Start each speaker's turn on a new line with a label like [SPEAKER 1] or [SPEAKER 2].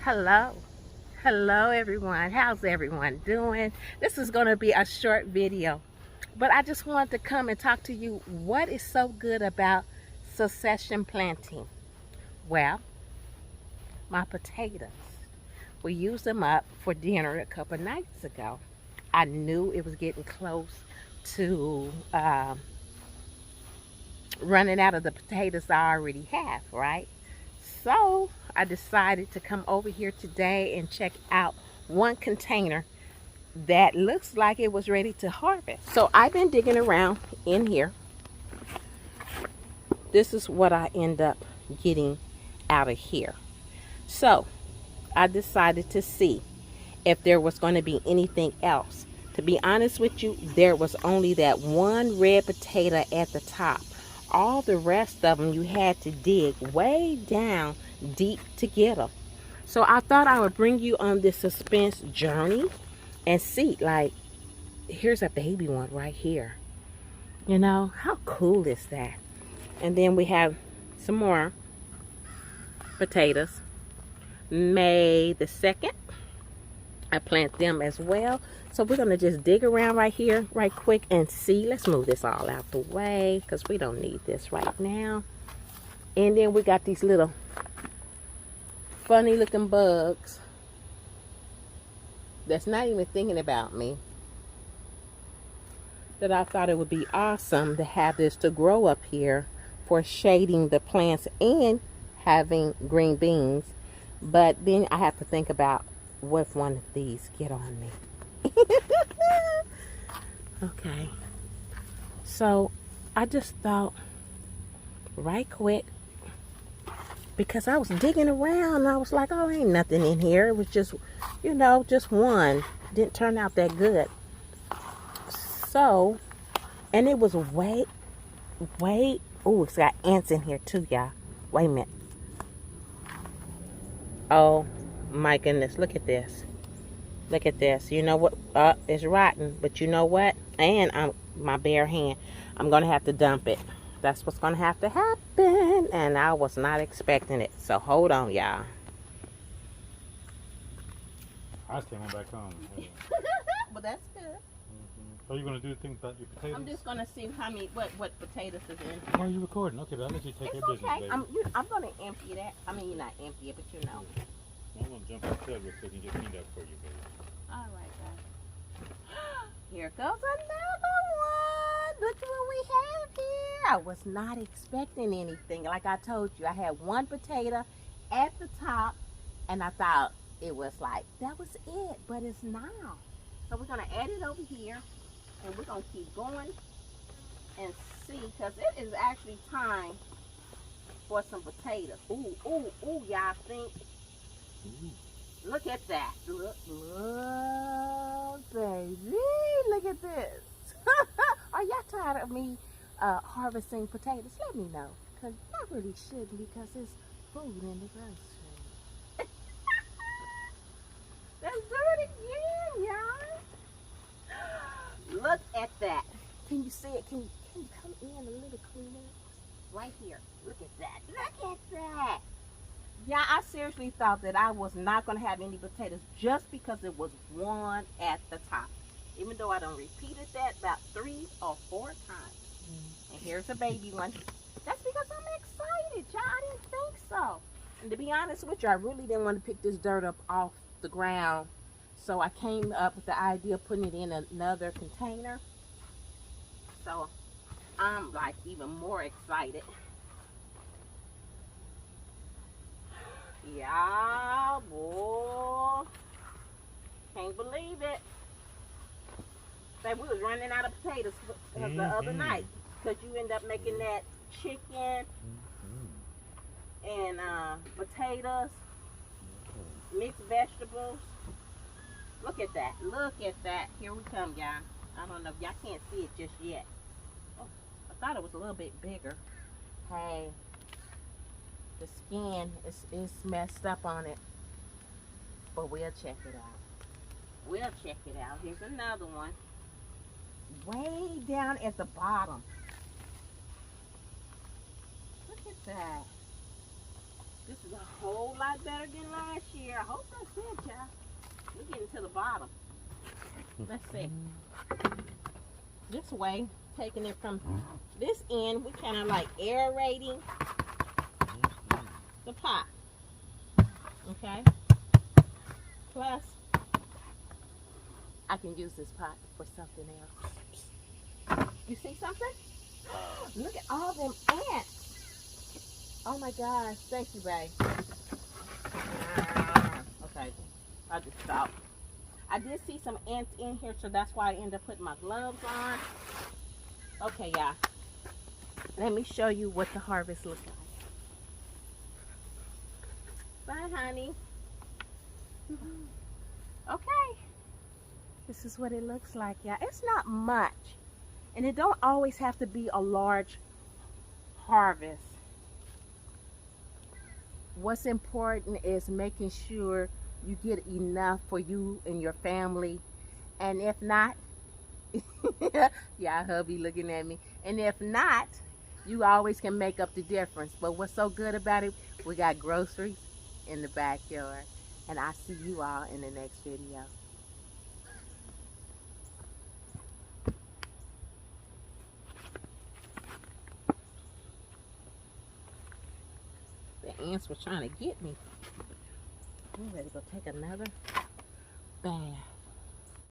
[SPEAKER 1] Hello. Hello everyone. How's everyone doing? This is going to be a short video, but I just wanted to come and talk to you what is so good about succession planting. Well, my potatoes. We used them up for dinner a couple nights ago. I knew it was getting close to running out of the potatoes I already have, right? So I decided to come over here today and check out one container that looks like it was ready to harvest. So I've been digging around in here. This is what I end up getting out of here. So I decided to see if there was going to be anything else. To be honest with you, there was only that one red potato at the top. All the rest of them you had to dig way down deep to get them. So I thought I would bring you on this suspense journey and see, like, here's a baby one right here. You know, how cool is that? And then we have some more potatoes. May the 2nd, I plant them as well. So we're going to just dig around right here right quick and see. Let's move this all out the way because we don't need this right now. And then we got these little funny looking bugs that's not even thinking about me, that I thought it would be awesome to have this to grow up here for shading the plants and having green beans. But then I have to think about what if one of these get on me. Okay, so I just thought right quick, because I was digging around and I was like, oh, ain't nothing in here. It was just, you know, just one. Didn't turn out that good. So, and it was way, oh, it's got ants in here too, y'all. Wait a minute. Oh my goodness, look at this. Look at this. You know what? It's rotten, but you know what? And my bare hand, I'm going to have to dump it. That's what's going to have to happen. And I was not expecting it. So hold on, y'all.
[SPEAKER 2] I just came on back home.
[SPEAKER 1] Well, that's good.
[SPEAKER 2] So you're going to do things about your potatoes?
[SPEAKER 1] I'm just going to see how many, what potatoes is in.
[SPEAKER 2] Oh, are you recording? Okay, but I'll let you take your business, baby.
[SPEAKER 1] I'm going to empty that. I mean, not empty it, but you know.
[SPEAKER 2] I'm going to jump in the tub real quick and get cleaned up for you, baby.
[SPEAKER 1] All right, guys. Here goes another one. Look at what we have here. I was not expecting anything. Like I told you, I had one potato at the top, and I thought it was like, that was it, but it's not. So we're going to add it over here, and we're going to keep going and see, because it is actually time for some potatoes. Ooh, ooh, ooh, y'all think. Look at that. Look, baby. Look at this. Are y'all tired of me harvesting potatoes? Let me know. Because I really shouldn't, because it's food in the grocery. Let's do it again, y'all. Look at that. Can you see it? Can you come in a little cleaner? Right here. Look at that. Look at that. Yeah, I seriously thought that I was not going to have any potatoes just because it was one at the top. Even though I done repeated that about 3 or 4 times. And here's a baby one. That's because I'm excited, y'all. I didn't think so. And to be honest with you, I really didn't want to pick this dirt up off the ground. So I came up with the idea of putting it in another container. So I'm like even more excited. Yeah, boy. Can't believe it. That we was running out of potatoes the other night. Because you end up making that chicken and potatoes, mixed vegetables. Look at that. Look at that. Here we come, y'all. I don't know if y'all can't see it just yet. Oh, I thought it was a little bit bigger. Hey. The skin is messed up on it, but we'll check it out. We'll check it out. Here's another one. Way down at the bottom. Look at that. This is a whole lot better than last year. I hope that's it, y'all. We're getting to the bottom. Let's see. This way, taking it from this end, we kind of like aerating the pot. Okay? Plus, I can use this pot for something else. You see something? Look at all them ants. Oh my gosh. Thank you, babe. Okay. I'll just stop. I did see some ants in here, so that's why I ended up putting my gloves on. Okay, y'all. Let me show you what the harvest looks like. Bye, honey. Okay. This is what it looks like, y'all. It's not much. And it don't always have to be a large harvest. What's important is making sure you get enough for you and your family. And if not, yeah, hubby looking at me. And if not, you always can make up the difference. But what's so good about it, we got groceries in the backyard. And I'll see you all in the next video. The ants were trying to get me. I'm ready to go take another bath.